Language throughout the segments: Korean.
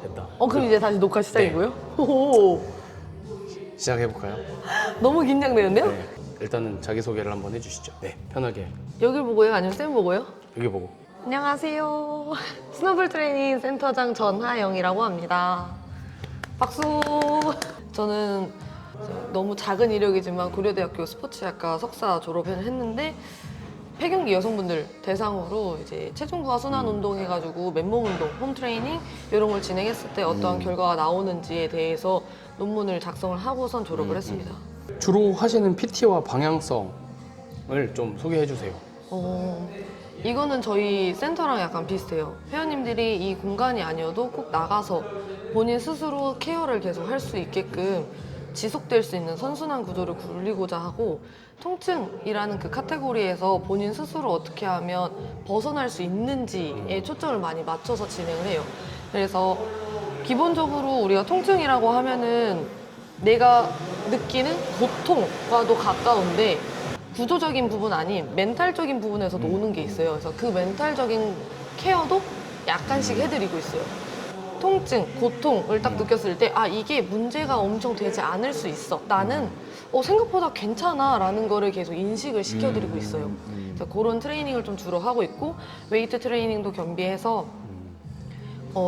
됐다. 그럼 이제 다시 녹화 시작이고요? 오, 시작해볼까요? 너무 긴장되는데요? 네. 일단은 자기소개를 한번 해주시죠. 네, 편하게. 여길 보고요? 아니면 쌤 보고요? 여기 보고. 안녕하세요. 스노볼 트레이닝 센터장 전하영이라고 합니다. 박수. 저는 너무 작은 이력이지만 고려대학교 스포츠학과 석사 졸업을 했는데 폐경기 여성분들 대상으로 이제 체중 부하 순환 운동 해가지고 맨몸 운동, 홈 트레이닝 이런 걸 진행했을 때 어떠한 결과가 나오는지에 대해서 논문을 작성을 하고선 졸업을 했습니다. 주로 하시는 PT와 방향성을 좀 소개해 주세요. 이거는 저희 센터랑 약간 비슷해요. 회원님들이 이 공간이 아니어도 꼭 나가서 본인 스스로 케어를 계속 할 수 있게끔 지속될 수 있는 선순환 구조를 굴리고자 하고, 통증이라는 그 카테고리에서 본인 스스로 어떻게 하면 벗어날 수 있는지에 초점을 많이 맞춰서 진행을 해요. 그래서 기본적으로 우리가 통증이라고 하면은 내가 느끼는 고통과도 가까운데 구조적인 부분 아닌 멘탈적인 부분에서도 오는 게 있어요. 그래서 그 멘탈적인 케어도 약간씩 해드리고 있어요. 통증, 고통을 딱 느꼈을 때 이게 문제가 엄청 되지 않을 수 있어. 나는 생각보다 괜찮아 라는 거를 계속 인식을 시켜드리고 있어요. 그래서 그런 트레이닝을 좀 주로 하고 있고, 웨이트 트레이닝도 겸비해서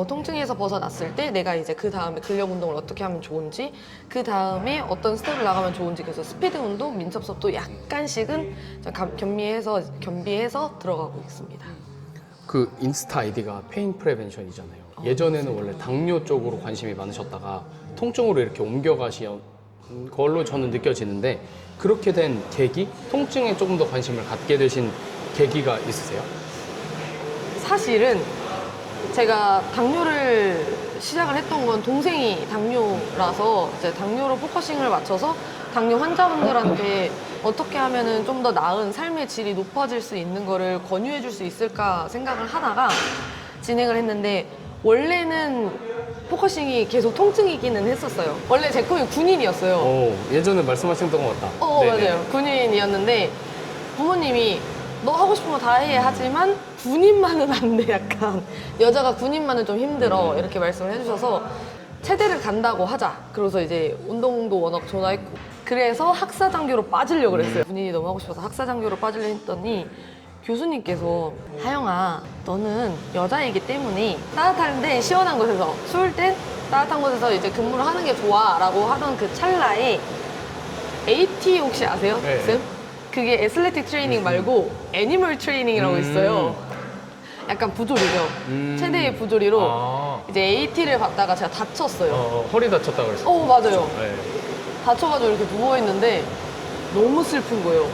통증에서 벗어났을 때 내가 이제 그 다음에 근력 운동을 어떻게 하면 좋은지, 그 다음에 어떤 스텝을 나가면 좋은지, 그래서 스피드 운동, 민첩 수업도 약간씩은 겸비해서 들어가고 있습니다. 그 인스타 아이디가 페인 프레벤션이잖아요. 예전에는 원래 당뇨 쪽으로 관심이 많으셨다가 통증으로 이렇게 옮겨가신 걸로 저는 느껴지는데, 그렇게 된 계기? 통증에 조금 더 관심을 갖게 되신 계기가 있으세요? 사실은 제가 당뇨를 시작을 했던 건 동생이 당뇨라서 이제 당뇨로 포커싱을 맞춰서 당뇨 환자분들한테 어떻게 하면은 좀 더 나은 삶의 질이 높아질 수 있는 거를 권유해 줄 수 있을까 생각을 하다가 진행을 했는데, 원래는 포커싱이 계속 통증이기는 했었어요. 원래 제 꿈이 군인이었어요. 예전에 말씀하셨던 것 같다. 네네. 맞아요. 군인이었는데 부모님이 너 하고 싶은 거 다 해 하지만 군인만은 안 돼, 약간 여자가 군인만은 좀 힘들어 이렇게 말씀을 해주셔서 체대를 간다고 하자. 그래서 이제 운동도 워낙 좋아했고, 그래서 학사장교로 빠지려고 그랬어요. 군인이 너무 하고 싶어서 학사장교로 빠지려 했더니 교수님께서 하영아, 너는 여자이기 때문에 따뜻한데 시원한 곳에서, 추울 땐 따뜻한 곳에서 이제 근무를 하는 게 좋아 라고 하던 그 찰나에 AT 혹시 아세요? 네. 쌤? 그게 애슬레틱 트레이닝 말고 애니멀 트레이닝이라고 있어요. 약간 부조리죠. 최대의 부조리로 이제 AT를 받다가 제가 다쳤어요. 허리 다쳤다 그랬어요. 맞아요. 네. 다쳐가지고 이렇게 누워있는데 너무 슬픈 거예요.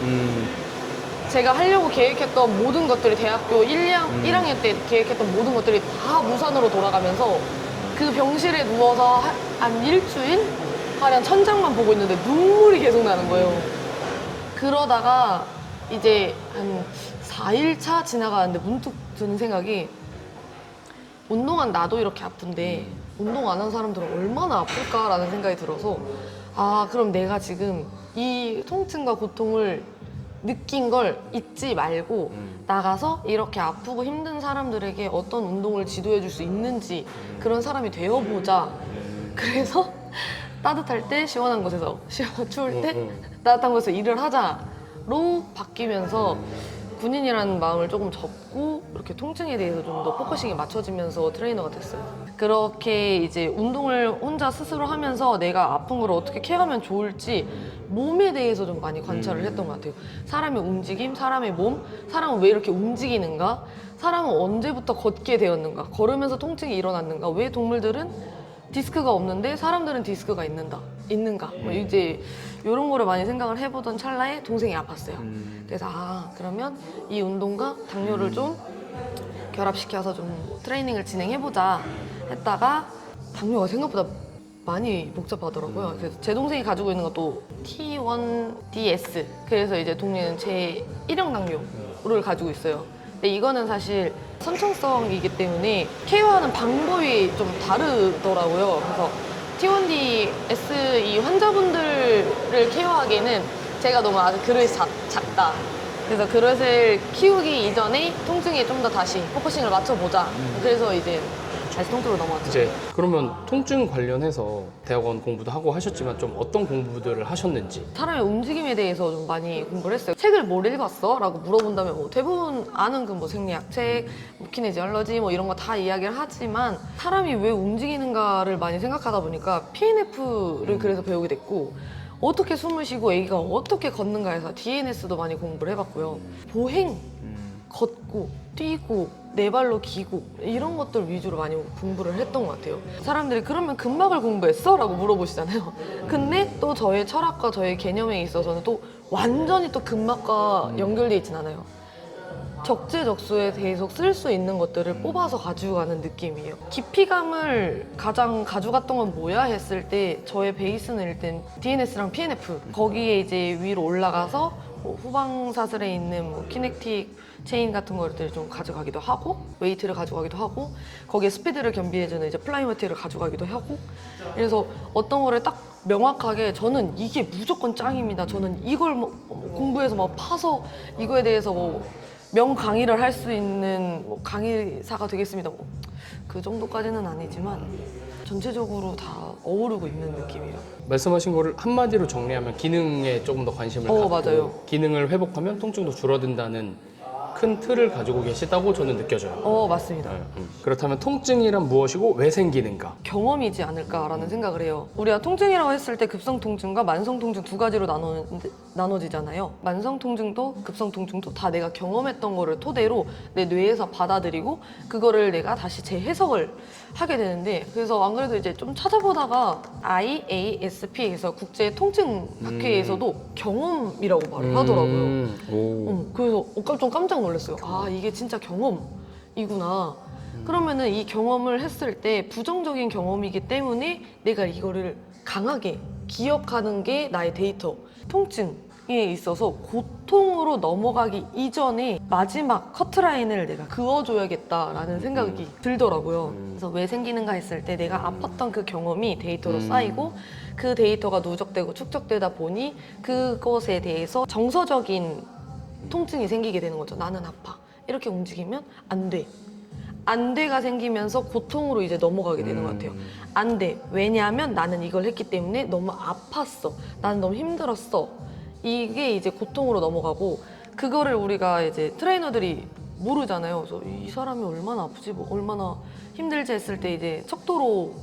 제가 하려고 계획했던 모든 것들이 대학교 1학년 때 계획했던 모든 것들이 다 무산으로 돌아가면서 그 병실에 누워서 한 일주일? 가량 천장만 보고 있는데 눈물이 계속 나는 거예요. 그러다가 이제 한 4일차 지나가는데 문득 드는 생각이, 운동한 나도 이렇게 아픈데 운동 안 한 사람들은 얼마나 아플까라는 생각이 들어서, 그럼 내가 지금 이 통증과 고통을 느낀 걸 잊지 말고 나가서 이렇게 아프고 힘든 사람들에게 어떤 운동을 지도해 줄 수 있는지 그런 사람이 되어보자. 그래서 따뜻할 때 시원한 곳에서, 추울 때 따뜻한 곳에서 일을 하자로 바뀌면서 군인이라는 마음을 조금 접고 이렇게 통증에 대해서 좀 더 포커싱이 맞춰지면서 트레이너가 됐어요. 그렇게 이제 운동을 혼자 스스로 하면서 내가 아픈 걸 어떻게 케어하면 좋을지 몸에 대해서 좀 많이 관찰을 했던 것 같아요. 사람의 움직임, 사람의 몸, 사람은 왜 이렇게 움직이는가, 사람은 언제부터 걷게 되었는가, 걸으면서 통증이 일어났는가, 왜 동물들은 디스크가 없는데 사람들은 디스크가 있는가, 뭐 이제 이런 거를 많이 생각을 해보던 찰나에 동생이 아팠어요. 그래서 그러면 이 운동과 당뇨를 좀 결합시켜서 좀 트레이닝을 진행해보자 했다가, 당뇨가 생각보다 많이 복잡하더라고요. 그래서 제 동생이 가지고 있는 것도 T1DS, 그래서 이제 동생은 제 1형 당뇨를 가지고 있어요. 근데 이거는 사실 선천성이기 때문에 케어하는 방법이 좀 다르더라고요. 그래서 T1DS 이 환자분들을 케어하기에는 제가 너무 아직 그릇이 작다. 그래서 그릇을 키우기 이전에 통증에 좀 더 다시 포커싱을 맞춰보자. 그래서 이제 다시 통증으로 넘어왔죠. 이제 그러면 통증 관련해서 대학원 공부도 하고 하셨지만 좀 어떤 공부들을 하셨는지. 사람의 움직임에 대해서 좀 많이 공부를 했어요. 책을 뭘 읽었어? 라고 물어본다면 뭐 대부분 아는 그 뭐 생리학 책, 뭐 키네지올러지 뭐 이런 거 다 이야기를 하지만 사람이 왜 움직이는가를 많이 생각하다 보니까 PNF를 그래서 배우게 됐고 어떻게 숨을 쉬고 애기가 어떻게 걷는가 해서 DNS도 많이 공부를 해봤고요. 보행, 걷고 뛰고 네 발로 기고 이런 것들 위주로 많이 공부를 했던 것 같아요. 사람들이 그러면 근막을 공부했어? 라고 물어보시잖아요. 근데 또 저의 철학과 저의 개념에 있어서는 또 완전히 또 근막과 연결돼 있진 않아요. 적재적소에 계속 쓸 수 있는 것들을 뽑아서 가지고 가는 느낌이에요. 깊이감을 가장 가져갔던 건 뭐야 했을 때 저의 베이스는 일단 DNS랑 PNF 거기에 이제 위로 올라가서 뭐 후방 사슬에 있는 뭐 키넥틱 체인 같은 것들을 좀 가져가기도 하고 웨이트를 가져가기도 하고 거기에 스피드를 겸비해주는 이제 플라이머티를 가져가기도 하고 그래서 어떤 거를 딱 명확하게 저는 이게 무조건 짱입니다. 저는 이걸 뭐 공부해서 막 파서 이거에 대해서 뭐 명강의를 할 수 있는 뭐 강의사가 되겠습니다. 뭐 그 정도까지는 아니지만 전체적으로 다 어우르고 있는 느낌이에요. 말씀하신 거를 한마디로 정리하면 기능에 조금 더 관심을 갖고 맞아요. 기능을 회복하면 통증도 줄어든다는 큰 틀을 가지고 계시다고 저는 느껴져요. 맞습니다. 그렇다면 통증이란 무엇이고 왜 생기는가? 경험이지 않을까라는 생각을 해요. 우리가 통증이라고 했을 때 급성 통증과 만성 통증 두 가지로 나눠지잖아요. 만성 통증도 급성 통증도 다 내가 경험했던 거를 토대로 내 뇌에서 받아들이고 그거를 내가 다시 재해석을 하게 되는데 그래서 안 그래도 이제 좀 찾아보다가 IASP에서 국제 통증 학회에서도 경험이라고 말을 하더라고요. 그래서 좀 깜짝 놀랐어요. 아, 이게 진짜 경험이구나. 그러면은 이 경험을 했을 때 부정적인 경험이기 때문에 내가 이거를 강하게 기억하는 게 나의 데이터. 통증에 있어서 고통으로 넘어가기 이전에 마지막 커트라인을 내가 그어줘야겠다라는 생각이 들더라고요. 그래서 왜 생기는가 했을 때 내가 아팠던 그 경험이 데이터로 쌓이고 그 데이터가 누적되고 축적되다 보니 그것에 대해서 정서적인 통증이 생기게 되는 거죠. 나는 아파. 이렇게 움직이면 안 돼. 안 돼가 생기면서 고통으로 이제 넘어가게 되는 것 같아요. 안 돼. 왜냐하면 나는 이걸 했기 때문에 너무 아팠어. 나는 너무 힘들었어. 이게 이제 고통으로 넘어가고 그거를 우리가 이제 트레이너들이 모르잖아요. 그래서 이 사람이 얼마나 아프지, 뭐 얼마나 힘들지 했을 때 이제 척도로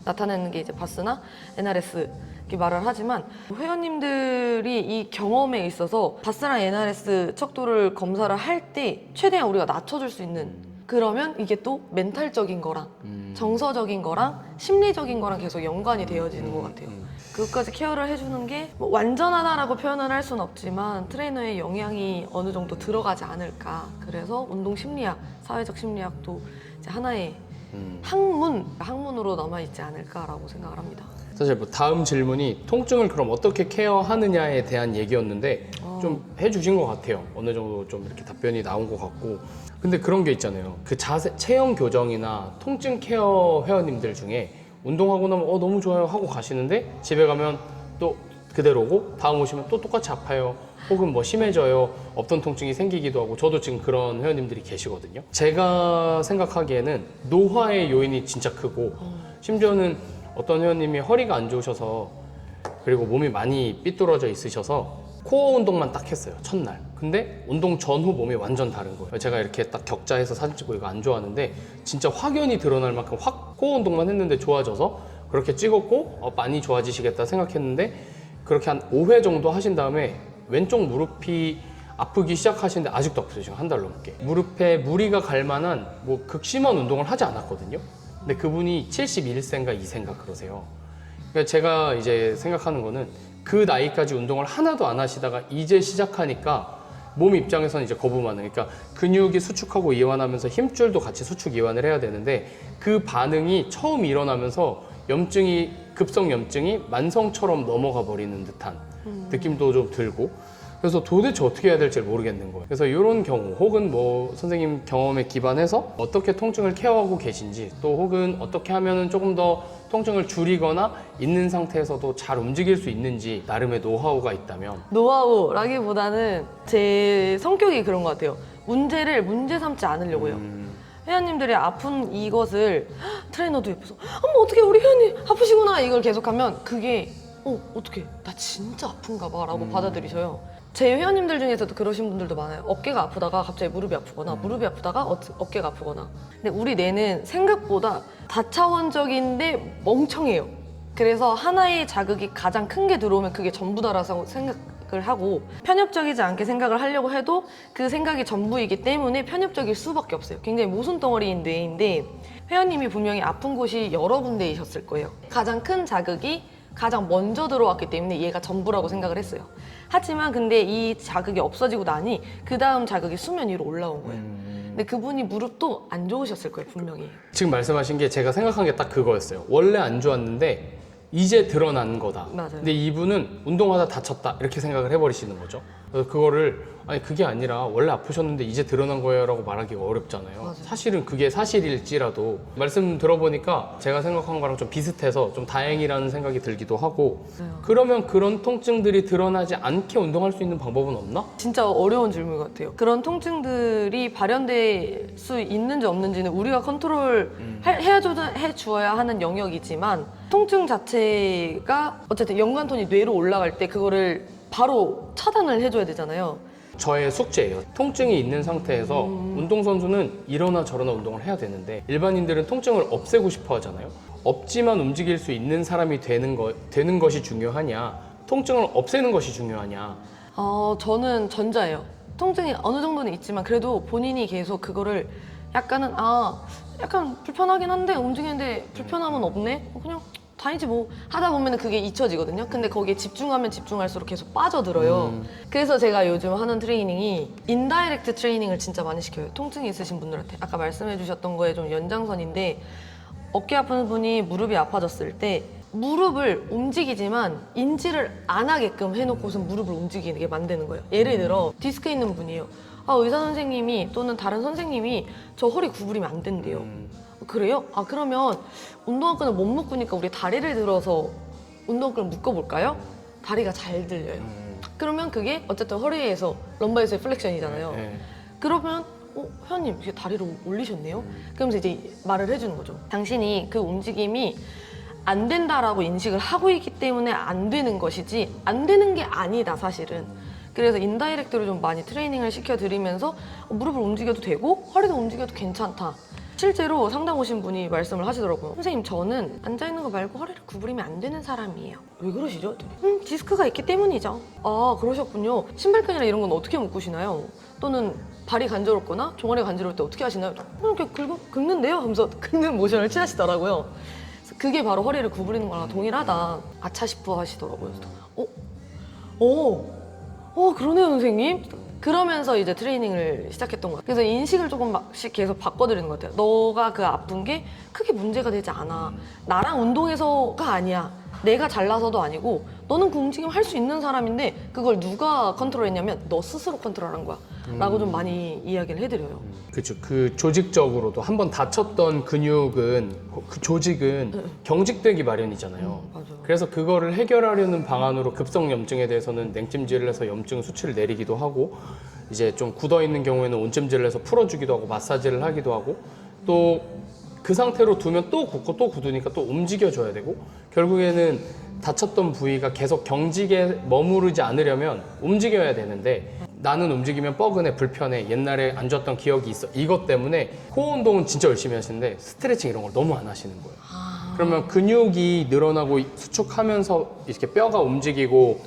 나타내는 게 이제 바스나 NRS 이렇게 말을 하지만 회원님들이 이 경험에 있어서 바스랑 NRS 척도를 검사를 할 때 최대한 우리가 낮춰줄 수 있는 그러면 이게 또 멘탈적인 거랑 정서적인 거랑 심리적인 거랑 계속 연관이 되어지는 것 같아요. 그것까지 케어를 해주는 게 뭐 완전하다라고 표현을 할 수는 없지만 트레이너의 영향이 어느 정도 들어가지 않을까. 그래서 운동 심리학, 사회적 심리학도 이제 하나의 학문으로 남아있지 않을까라고 생각을 합니다. 사실 뭐 다음 질문이 통증을 그럼 어떻게 케어하느냐에 대한 얘기였는데 좀 해주신 것 같아요. 어느 정도 좀 이렇게 답변이 나온 것 같고. 근데 그런 게 있잖아요. 그 자세, 체형 교정이나 통증 케어 회원님들 중에 운동하고 나면 너무 좋아요 하고 가시는데 집에 가면 또 그대로고 다음 오시면 또 똑같이 아파요. 혹은 뭐 심해져요. 없던 통증이 생기기도 하고 저도 지금 그런 회원님들이 계시거든요. 제가 생각하기에는 노화의 요인이 진짜 크고 심지어는 어떤 회원님이 허리가 안 좋으셔서 그리고 몸이 많이 삐뚤어져 있으셔서 코어 운동만 딱 했어요. 첫날. 근데 운동 전후 몸이 완전 다른 거예요. 제가 이렇게 딱 격자해서 사진 찍고 이거 안 좋아하는데 진짜 확연히 드러날 만큼 확 코어 운동만 했는데 좋아져서 그렇게 찍었고 많이 좋아지시겠다 생각했는데 그렇게 한 5회 정도 하신 다음에 왼쪽 무릎이 아프기 시작하시는데 아직도 아프세요. 지금 한 달 넘게. 무릎에 무리가 갈 만한 뭐 극심한 운동을 하지 않았거든요. 근데 그분이 71세인가 2세인가 그러세요. 그러니까 제가 이제 생각하는 거는 그 나이까지 운동을 하나도 안 하시다가 이제 시작하니까 몸 입장에서는 이제 거부만 해. 그러니까 근육이 수축하고 이완하면서 힘줄도 같이 수축 이완을 해야 되는데 그 반응이 처음 일어나면서 급성 염증이 만성처럼 넘어가 버리는 듯한 느낌도 좀 들고 그래서 도대체 어떻게 해야 될지 모르겠는 거예요. 그래서 이런 경우 혹은 뭐 선생님 경험에 기반해서 어떻게 통증을 케어하고 계신지 또 혹은 어떻게 하면 조금 더 통증을 줄이거나 있는 상태에서도 잘 움직일 수 있는지 나름의 노하우가 있다면 노하우라기보다는 제 성격이 그런 것 같아요. 문제를 문제 삼지 않으려고 해요. 회원님들이 아픈 이것을 트레이너도 옆에서 어머 어떻게 우리 회원님 아프시구나 이걸 계속하면 그게 어떻게 나 진짜 아픈가 봐 라고 받아들이셔요. 제 회원님들 중에서도 그러신 분들도 많아요. 어깨가 아프다가 갑자기 무릎이 아프거나 무릎이 아프다가 어깨가 아프거나. 근데 우리 뇌는 생각보다 다차원적인데 멍청해요. 그래서 하나의 자극이 가장 큰 게 들어오면 그게 전부다라고 생각을 하고 편협적이지 않게 생각을 하려고 해도 그 생각이 전부이기 때문에 편협적일 수밖에 없어요. 굉장히 모순덩어리인 뇌인데 회원님이 분명히 아픈 곳이 여러 군데이셨을 거예요. 가장 큰 자극이 가장 먼저 들어왔기 때문에 얘가 전부라고 생각을 했어요. 하지만 근데 이 자극이 없어지고 나니 그 다음 자극이 수면 위로 올라온 거예요. 근데 그분이 무릎도 안 좋으셨을 거예요, 분명히. 지금 말씀하신 게 제가 생각한 게 딱 그거였어요. 원래 안 좋았는데 이제 드러난 거다. 맞아요. 근데 이분은 운동하다 다쳤다 이렇게 생각을 해버리시는 거죠. 그래서 그거를 아니 그게 아니라 원래 아프셨는데 이제 드러난 거예요 라고 말하기가 어렵잖아요. 맞아요. 사실은 그게 사실일지라도 말씀 들어보니까 제가 생각한 거랑 좀 비슷해서 좀 다행이라는 생각이 들기도 하고 맞아요. 그러면 그런 통증들이 드러나지 않게 운동할 수 있는 방법은 없나? 진짜 어려운 질문 같아요. 그런 통증들이 발현될 수 있는지 없는지는 우리가 컨트롤 해주어야 하는 영역이지만 통증 자체가 어쨌든 연관톤이 뇌로 올라갈 때 그거를 바로 차단을 해줘야 되잖아요. 저의 숙제예요. 통증이 있는 상태에서 운동선수는 이러나 저러나 운동을 해야 되는데 일반인들은 통증을 없애고 싶어 하잖아요. 없지만 움직일 수 있는 사람이 되는 것이 중요하냐 통증을 없애는 것이 중요하냐. 저는 전자예요. 통증이 어느 정도는 있지만 그래도 본인이 계속 그거를 약간은 약간 불편하긴 한데 움직이는데 불편함은 없네? 그냥 다니지 뭐 하다 보면 그게 잊혀지거든요. 근데 거기에 집중하면 집중할수록 계속 빠져들어요. 그래서 제가 요즘 하는 트레이닝이 인다이렉트 트레이닝을 진짜 많이 시켜요. 통증이 있으신 분들한테. 아까 말씀해 주셨던 거에 좀 연장선인데 어깨 아픈 분이 무릎이 아파졌을 때 무릎을 움직이지만 인지를 안 하게끔 해놓고서 무릎을 움직이게 만드는 거예요. 예를 들어 디스크 있는 분이에요. 의사 선생님이 또는 다른 선생님이 저 허리 구부리면 안 된대요. 그래요? 그러면 운동화끈을 못 묶으니까 우리 다리를 들어서 운동화끈을 묶어볼까요? 다리가 잘 들려요. 그러면 그게 어쨌든 허리에서 럼바에서의 플렉션이잖아요. 네. 그러면 회원님 이게 다리를 올리셨네요? 그러면서 이제 말을 해주는 거죠. 당신이 그 움직임이 안 된다라고 인식을 하고 있기 때문에 안 되는 것이지 안 되는 게 아니다 사실은. 그래서 인다이렉트로 좀 많이 트레이닝을 시켜드리면서 무릎을 움직여도 되고 허리도 움직여도 괜찮다. 실제로 상담 오신 분이 말씀을 하시더라고요. 선생님 저는 앉아있는 거 말고 허리를 구부리면 안 되는 사람이에요. 왜 그러시죠? 디스크가 있기 때문이죠. 그러셨군요. 신발끈이나 이런 건 어떻게 묶으시나요? 또는 발이 간지럽거나 종아리가 간지러울 때 어떻게 하시나요? 이렇게 긁는데요? 하면서 긁는 모션을 취하시더라고요. 그래서 그게 바로 허리를 구부리는 거랑 동일하다. 아차 싶어 하시더라고요. 그러네요 선생님. 그러면서 이제 트레이닝을 시작했던 것 같아요. 그래서 인식을 조금씩 계속 바꿔드리는 것 같아요. 너가 그 아픈 게 크게 문제가 되지 않아. 나랑 운동해서가 아니야. 내가 잘나서도 아니고 너는 그 움직임 할 수 있는 사람인데 그걸 누가 컨트롤했냐면 너 스스로 컨트롤한 거야 라고 좀 많이 이야기를 해드려요. 그렇죠. 그 조직적으로도 한번 다쳤던 근육은 그 조직은 경직되기 마련이잖아요. 맞아요. 그래서 그거를 해결하려는 방안으로 급성염증에 대해서는 냉찜질을 해서 염증 수치를 내리기도 하고 이제 좀 굳어있는 경우에는 온찜질을 해서 풀어주기도 하고 마사지를 하기도 하고 또 그 상태로 두면 또 굳고 또 굳으니까 또 움직여줘야 되고 결국에는 다쳤던 부위가 계속 경직에 머무르지 않으려면 움직여야 되는데 나는 움직이면 뻐근해 불편해 옛날에 안 좋았던 기억이 있어 이것 때문에 코어 운동은 진짜 열심히 하시는데 스트레칭 이런 걸 너무 안 하시는 거예요. 그러면 근육이 늘어나고 수축하면서 이렇게 뼈가 움직이고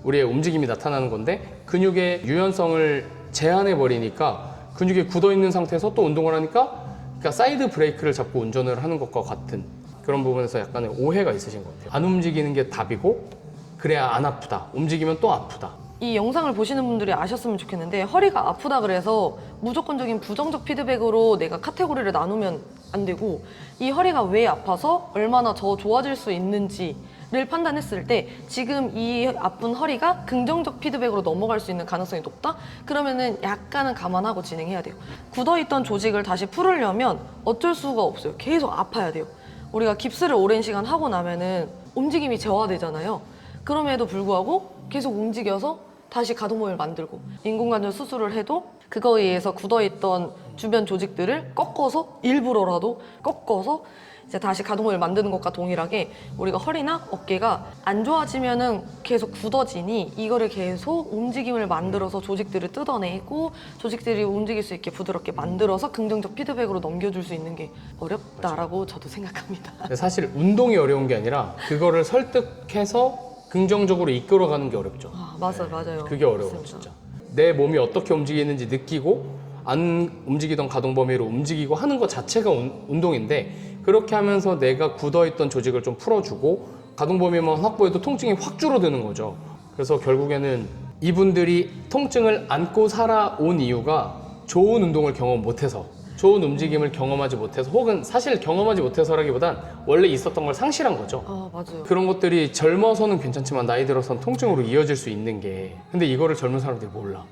우리의 움직임이 나타나는 건데 근육의 유연성을 제한해 버리니까 근육이 굳어 있는 상태에서 또 운동을 하니까 그러니까 사이드 브레이크를 잡고 운전을 하는 것과 같은 그런 부분에서 약간의 오해가 있으신 것 같아요. 안 움직이는 게 답이고 그래야 안 아프다. 움직이면 또 아프다. 이 영상을 보시는 분들이 아셨으면 좋겠는데 허리가 아프다 그래서 무조건적인 부정적 피드백으로 내가 카테고리를 나누면 안 되고 이 허리가 왜 아파서 얼마나 더 좋아질 수 있는지를 판단했을 때 지금 이 아픈 허리가 긍정적 피드백으로 넘어갈 수 있는 가능성이 높다? 그러면은 약간은 감안하고 진행해야 돼요. 굳어있던 조직을 다시 풀으려면 어쩔 수가 없어요. 계속 아파야 돼요. 우리가 깁스를 오랜 시간 하고 나면은 움직임이 저하되잖아요. 그럼에도 불구하고 계속 움직여서 다시 가동범위를 만들고 인공관절 수술을 해도 그거에 의해서 굳어있던 주변 조직들을 꺾어서 일부러라도 꺾어서 이제 다시 가동을 만드는 것과 동일하게 우리가 허리나 어깨가 안 좋아지면은 계속 굳어지니 이거를 계속 움직임을 만들어서 조직들을 뜯어내고 조직들이 움직일 수 있게 부드럽게 만들어서 긍정적 피드백으로 넘겨줄 수 있는 게 어렵다라고 저도 생각합니다. 근데 사실 운동이 어려운 게 아니라 그거를 설득해서 긍정적으로 이끌어가는 게 어렵죠. 아, 맞아요. 그게 어려워요, 맞습니다. 진짜. 내 몸이 어떻게 움직이는지 느끼고 안 움직이던 가동 범위로 움직이고 하는 것 자체가 운동인데 그렇게 하면서 내가 굳어있던 조직을 좀 풀어주고 가동 범위만 확보해도 통증이 확 줄어드는 거죠. 그래서 결국에는 이분들이 통증을 안고 살아온 이유가 좋은 운동을 경험 못해서 좋은 움직임을 경험하지 못해서 혹은 사실 경험하지 못해서라기보단 원래 있었던 걸 상실한 거죠. 아, 맞아요. 그런 것들이 젊어서는 괜찮지만 나이 들어서는 통증으로 이어질 수 있는 게 근데 이거를 젊은 사람들이 몰라.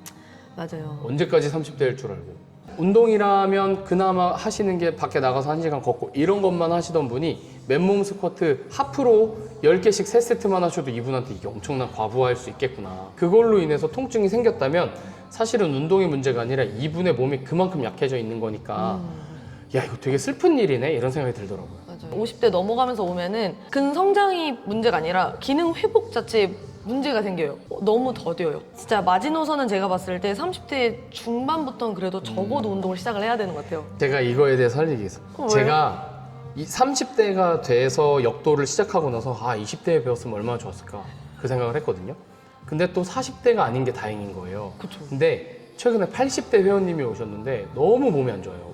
맞아요. 언제까지 30대일 줄 알고. 운동이라면 그나마 하시는 게 밖에 나가서 1시간 걷고 이런 것만 하시던 분이 맨몸 스쿼트 하프로 10개씩 3세트만 하셔도 이분한테 이게 엄청난 과부하일 수 있겠구나. 그걸로 인해서 통증이 생겼다면 사실은 운동의 문제가 아니라 이분의 몸이 그만큼 약해져 있는 거니까 야 이거 되게 슬픈 일이네 이런 생각이 들더라고요. 맞아요. 50대 넘어가면서 오면은 근성장이 문제가 아니라 기능 회복 자체에 문제가 생겨요. 너무 더뎌요. 진짜 마지노선은 제가 봤을 때 30대 중반부터는 그래도 적어도 운동을 시작을 해야 되는 것 같아요. 제가 이거에 대해서 할 얘기 있어요. 왜요? 제가 이 30대가 돼서 역도를 시작하고 나서 20대에 배웠으면 얼마나 좋았을까 그 생각을 했거든요. 근데 또 40대가 아닌 게 다행인 거예요. 그쵸. 근데 최근에 80대 회원님이 오셨는데 너무 몸이 안 좋아요.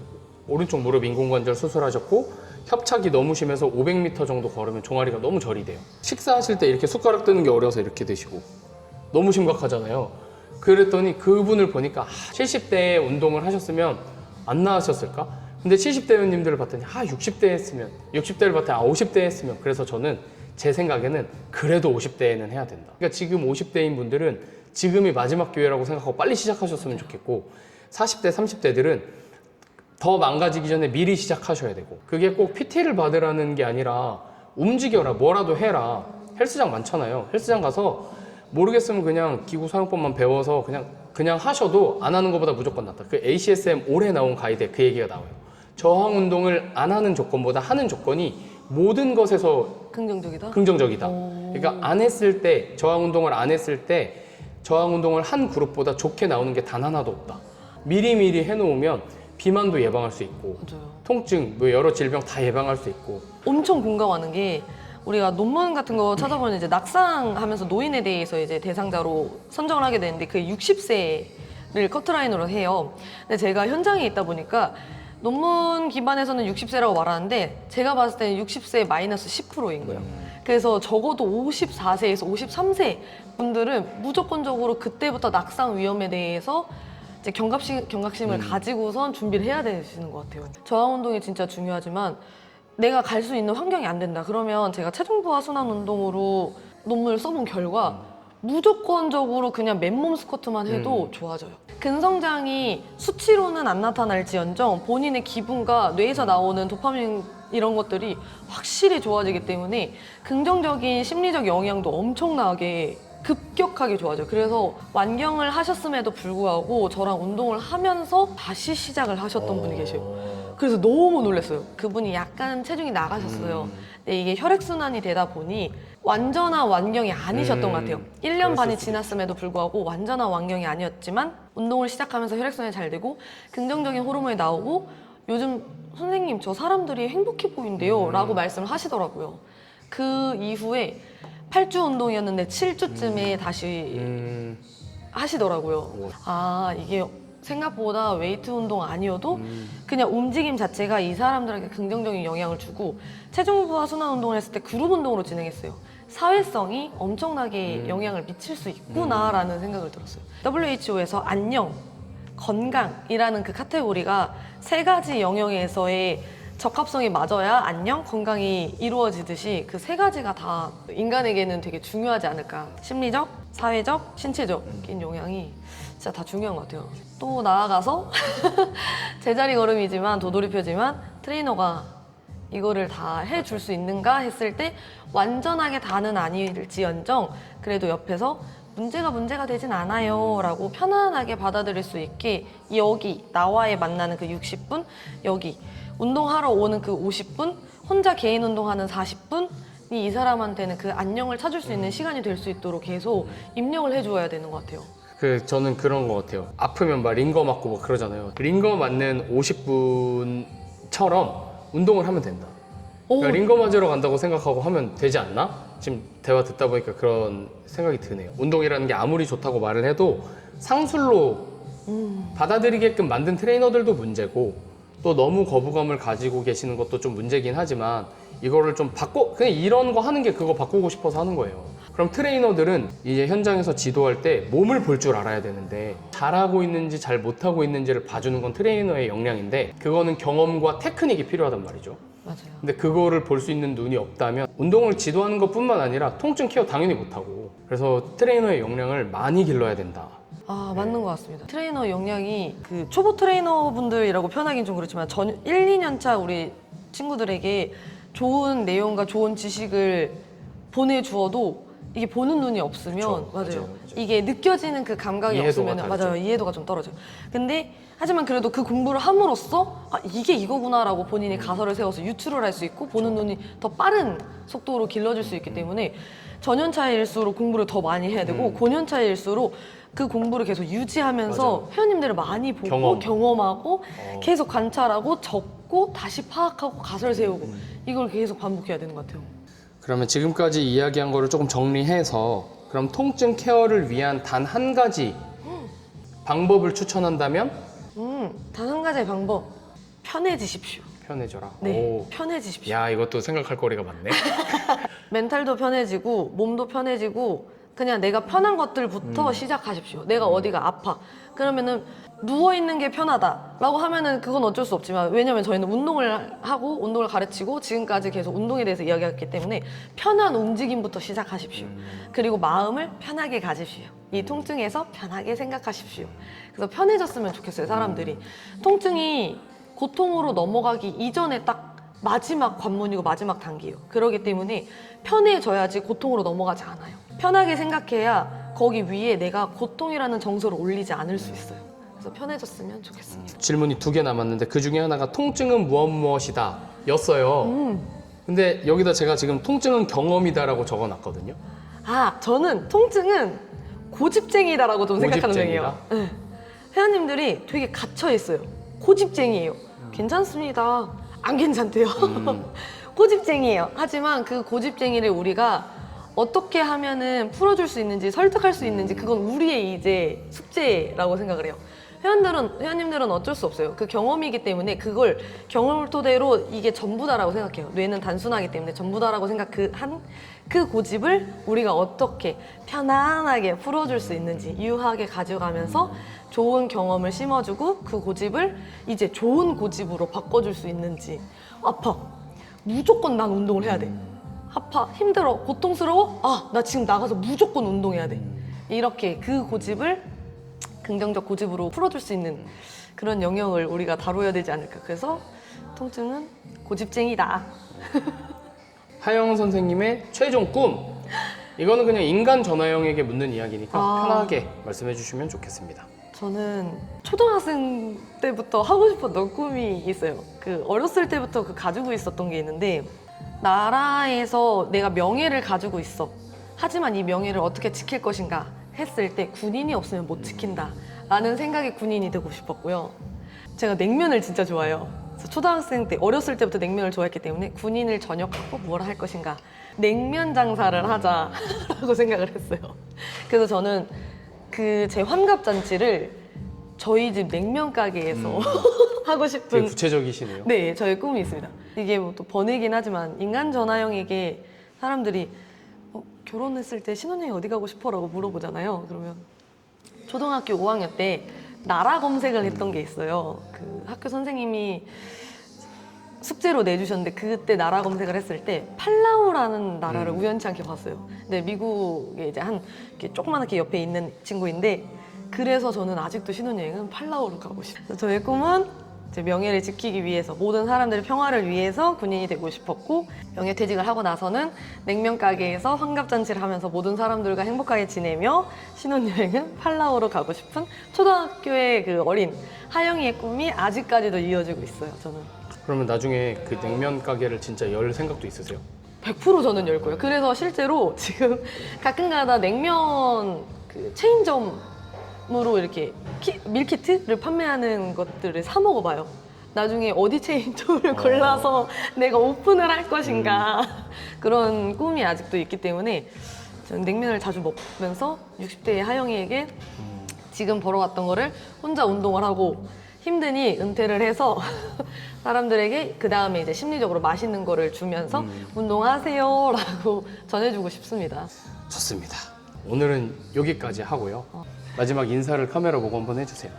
오른쪽 무릎 인공관절 수술하셨고 협착이 너무 심해서 500m 정도 걸으면 종아리가 너무 저리 돼요. 식사하실 때 이렇게 숟가락 뜨는 게 어려워서 이렇게 드시고 너무 심각하잖아요. 그랬더니 그분을 보니까 70대에 운동을 하셨으면 안 나으셨을까? 근데 70대 회원님들을 봤더니 60대 했으면 60대를 봤더니 50대 했으면 그래서 저는 제 생각에는 그래도 50대에는 해야 된다. 그러니까 지금 50대인 분들은 지금이 마지막 기회라고 생각하고 빨리 시작하셨으면 좋겠고 40대, 30대들은 더 망가지기 전에 미리 시작하셔야 되고 그게 꼭 PT를 받으라는 게 아니라 움직여라, 뭐라도 해라. 헬스장 많잖아요. 헬스장 가서 모르겠으면 그냥 기구 사용법만 배워서 그냥 하셔도 안 하는 것보다 무조건 낫다. 그 ACSM 올해 나온 가이드에 그 얘기가 나와요. 저항 운동을 안 하는 조건보다 하는 조건이 모든 것에서 긍정적이다? 긍정적이다. 그러니까 안 했을 때 저항 운동을 안 했을 때 저항 운동을 한 그룹보다 좋게 나오는 게 단 하나도 없다. 미리미리 해놓으면 비만도 예방할 수 있고 맞아요. 통증, 뭐 여러 질병 다 예방할 수 있고 엄청 공감하는 게 우리가 논문 같은 거 찾아보면 이제 낙상하면서 노인에 대해서 이제 대상자로 선정을 하게 되는데 그 60세를 커트라인으로 해요. 근데 제가 현장에 있다 보니까 논문 기반에서는 60세라고 말하는데 제가 봤을 때는 60세 마이너스 10%인 거예요. 그래서 적어도 54세에서 53세 분들은 무조건적으로 그때부터 낙상 위험에 대해서 이제 경각심을 가지고선 준비를 해야 되시는 것 같아요. 저항 운동이 진짜 중요하지만 내가 갈 수 있는 환경이 안 된다. 그러면 제가 체중 부하 순환 운동으로 논문을 써본 결과 무조건적으로 그냥 맨몸 스쿼트만 해도 좋아져요. 근성장이 수치로는 안 나타날지언정 본인의 기분과 뇌에서 나오는 도파민 이런 것들이 확실히 좋아지기 때문에 긍정적인 심리적 영향도 엄청나게 급격하게 좋아져요. 그래서 완경을 하셨음에도 불구하고 저랑 운동을 하면서 다시 시작을 하셨던 분이 계세요. 그래서 너무 놀랐어요. 그분이 약간 체중이 나가셨어요. 근데 이게 혈액순환이 되다 보니 완전한 완경이 아니셨던 것 같아요. 1년 반이 지났음에도 불구하고 완전한 완경이 아니었지만 운동을 시작하면서 혈액순환이 잘 되고 긍정적인 호르몬이 나오고 요즘 선생님 저 사람들이 행복해 보인대요 라고 말씀을 하시더라고요. 그 이후에 8주 운동이었는데 7주쯤에 다시 하시더라고요. 이게 생각보다 웨이트 운동 아니어도 그냥 움직임 자체가 이 사람들에게 긍정적인 영향을 주고 체중 부하 순환 운동을 했을 때 그룹 운동으로 진행했어요. 사회성이 엄청나게 영향을 미칠 수 있구나라는 생각을 들었어요. WHO에서 안녕, 건강이라는 그 카테고리가 3가지 영역에서의 적합성이 맞아야 안녕, 건강이 이루어지듯이 그 3가지가 다 인간에게는 되게 중요하지 않을까. 심리적, 사회적, 신체적인 영향이 진짜 다 중요한 것 같아요. 또 나아가서 제자리 걸음이지만 도돌이표지만 트레이너가 이거를 다 해줄 수 있는가 했을 때 완전하게 다는 아닐지언정 그래도 옆에서 문제가 되진 않아요 라고 편안하게 받아들일 수 있게 여기 나와의 만나는 그 60분, 여기 운동하러 오는 그 50분, 혼자 개인 운동하는 40분 이 사람한테는 그 안녕을 찾을 수 있는 시간이 될 수 있도록 계속 입력을 해줘야 되는 것 같아요. 저는 그런 것 같아요. 아프면 막 링거 맞고 뭐 그러잖아요. 링거 맞는 50분처럼 운동을 하면 된다. 그러니까 링거 맞으러 간다고 생각하고 하면 되지 않나? 지금 대화 듣다 보니까 그런 생각이 드네요. 운동이라는 게 아무리 좋다고 말을 해도 상술로 받아들이게끔 만든 트레이너들도 문제고 또 너무 거부감을 가지고 계시는 것도 좀 문제긴 하지만 이거를 좀 그냥 이런 거 하는 게 그거 바꾸고 싶어서 하는 거예요. 그럼 트레이너들은 이제 현장에서 지도할 때 몸을 볼 줄 알아야 되는데 잘하고 있는지 잘 못하고 있는지를 봐주는 건 트레이너의 역량인데 그거는 경험과 테크닉이 필요하단 말이죠. 맞아요. 근데 그거를 볼 수 있는 눈이 없다면 운동을 지도하는 것뿐만 아니라 통증 케어 당연히 못하고 그래서 트레이너의 역량을 많이 길러야 된다. 아, 맞는 것 같습니다. 트레이너 역량이 그 초보 트레이너분들이라고 표현하기는 좀 그렇지만 1, 2년 차 우리 친구들에게 좋은 내용과 좋은 지식을 보내주어도 이게 보는 눈이 없으면 그쵸, 맞아요. 이게 느껴지는 그 감각이 이해도가 없으면 다르죠. 맞아요. 이해도가 좀 떨어져요. 근데 하지만 그래도 그 공부를 함으로써 아, 이게 이거구나라고 본인이 가설을 세워서 유추를 할 수 있고 보는 눈이 더 빠른 속도로 길러질 수 있기 때문에 전년차일수록 공부를 더 많이 해야 되고 고년차일수록 그 공부를 계속 유지하면서 맞아요. 회원님들을 많이 보고 경험하고 계속 관찰하고 적고 다시 파악하고 가설 세우고 이걸 계속 반복해야 되는 것 같아요. 그러면 지금까지 이야기한 거를 조금 정리해서 그럼 통증 케어를 위한 단 한 가지 방법을 추천한다면? 단 한 가지의 방법. 편해지십시오. 편해져라. 네, 오. 편해지십시오. 야, 이것도 생각할 거리가 많네. 멘탈도 편해지고 몸도 편해지고 그냥 내가 편한 것들부터 시작하십시오. 내가 어디가 아파. 그러면은 누워있는 게 편하다라고 하면은 그건 어쩔 수 없지만 왜냐면 저희는 운동을 하고 운동을 가르치고 지금까지 계속 운동에 대해서 이야기했기 때문에 편한 움직임부터 시작하십시오. 그리고 마음을 편하게 가지십시오. 이 통증에서 편하게 생각하십시오. 그래서 편해졌으면 좋겠어요, 사람들이. 통증이 고통으로 넘어가기 이전에 딱 마지막 관문이고 마지막 단계예요. 그렇기 때문에 편해져야지 고통으로 넘어가지 않아요. 편하게 생각해야 거기 위에 내가 고통이라는 정서를 올리지 않을 수 있어요. 그래서 편해졌으면 좋겠습니다. 질문이 2개 남았는데 그 중에 하나가 통증은 무엇이다 였어요. 근데 여기다 제가 지금 통증은 경험이다라고 적어놨거든요. 아, 저는 통증은 고집쟁이다라고 좀 생각하는 중이에요. 네. 회원님들이 되게 갇혀 있어요. 고집쟁이에요. 괜찮습니다. 안 괜찮대요. 고집쟁이에요. 하지만 그 고집쟁이를 우리가 어떻게 하면은 풀어줄 수 있는지 설득할 수 있는지 그건 우리의 이제 숙제라고 생각을 해요. 회원님들은 어쩔 수 없어요. 그 경험이기 때문에 그걸 경험을 토대로 이게 전부다라고 생각해요. 뇌는 단순하기 때문에 전부다라고 생각한 그 고집을 우리가 어떻게 편안하게 풀어줄 수 있는지 유하게 가져가면서 좋은 경험을 심어주고 그 고집을 이제 좋은 고집으로 바꿔줄 수 있는지. 아파. 무조건 난 운동을 해야 돼. 아파, 힘들어, 고통스러워? 아, 나 지금 나가서 무조건 운동해야 돼. 이렇게 그 고집을 긍정적 고집으로 풀어줄 수 있는 그런 영역을 우리가 다뤄야 되지 않을까. 그래서 통증은 고집쟁이다. 하영 선생님의 최종 꿈. 이거는 그냥 인간 전화형에게 묻는 이야기니까 편하게 말씀해 주시면 좋겠습니다. 저는 초등학생 때부터 하고 싶었던 꿈이 있어요. 그 어렸을 때부터 그 가지고 있었던 게 있는데 나라에서 내가 명예를 가지고 있어. 하지만 이 명예를 어떻게 지킬 것인가 했을 때 군인이 없으면 못 지킨다 라는 생각에 군인이 되고 싶었고요. 제가 냉면을 진짜 좋아해요. 그래서 초등학생 때 어렸을 때부터 냉면을 좋아했기 때문에 군인을 전역하고 뭘 할 것인가 냉면 장사를 하자라고 생각을 했어요. 그래서 저는 그 제 환갑잔치를 저희 집 냉면 가게에서 하고 싶은 되게 구체적이시네요. 네, 저의 꿈이 있습니다. 이게 뭐 또 번외긴 하지만 인간 전화형에게 사람들이 결혼했을 때 신혼여행 어디 가고 싶어? 라고 물어보잖아요. 그러면 초등학교 5학년 때 나라 검색을 했던 게 있어요. 그 학교 선생님이 숙제로 내주셨는데 그때 나라 검색을 했을 때 팔라우라는 나라를 우연치 않게 봤어요. 근데 미국에 이제 한 이렇게 조그맣게 옆에 있는 친구인데 그래서 저는 아직도 신혼여행은 팔라우로 가고 싶어요. 저의 꿈은 제 명예를 지키기 위해서 모든 사람들의 평화를 위해서 군인이 되고 싶었고 명예퇴직을 하고 나서는 냉면 가게에서 환갑잔치를 하면서 모든 사람들과 행복하게 지내며 신혼여행은 팔라우로 가고 싶은 초등학교의 그 어린 하영이의 꿈이 아직까지도 이어지고 있어요. 저는 그러면 나중에 그 냉면 가게를 진짜 열 생각도 있으세요? 100% 저는 열 거예요. 그래서 실제로 지금 가끔가다 냉면 그 체인점으로 이렇게 밀키트를 판매하는 것들을 사 먹어봐요. 나중에 어디 체인점을 골라서 내가 오픈을 할 것인가 그런 꿈이 아직도 있기 때문에 저는 냉면을 자주 먹으면서 60대의 하영이에게 지금 벌어왔던 거를 혼자 운동을 하고 힘드니 은퇴를 해서 사람들에게 그 다음에 이제 심리적으로 맛있는 거를 주면서 운동하세요 라고 전해주고 싶습니다. 좋습니다. 오늘은 여기까지 하고요. 마지막 인사를 카메라 보고 한번 해주세요.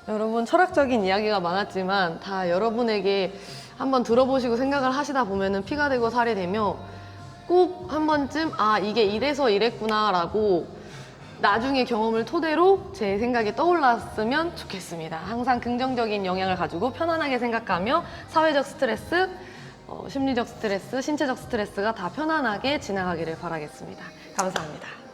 여러분 철학적인 이야기가 많았지만 다 여러분에게 한번 들어보시고 생각을 하시다 보면은 피가 되고 살이 되며 꼭 한 번쯤 아 이게 이래서 이랬구나 라고 나중에 경험을 토대로 제 생각이 떠올랐으면 좋겠습니다. 항상 긍정적인 영향을 가지고 편안하게 생각하며 사회적 스트레스, 심리적 스트레스, 신체적 스트레스가 다 편안하게 지나가기를 바라겠습니다. 감사합니다.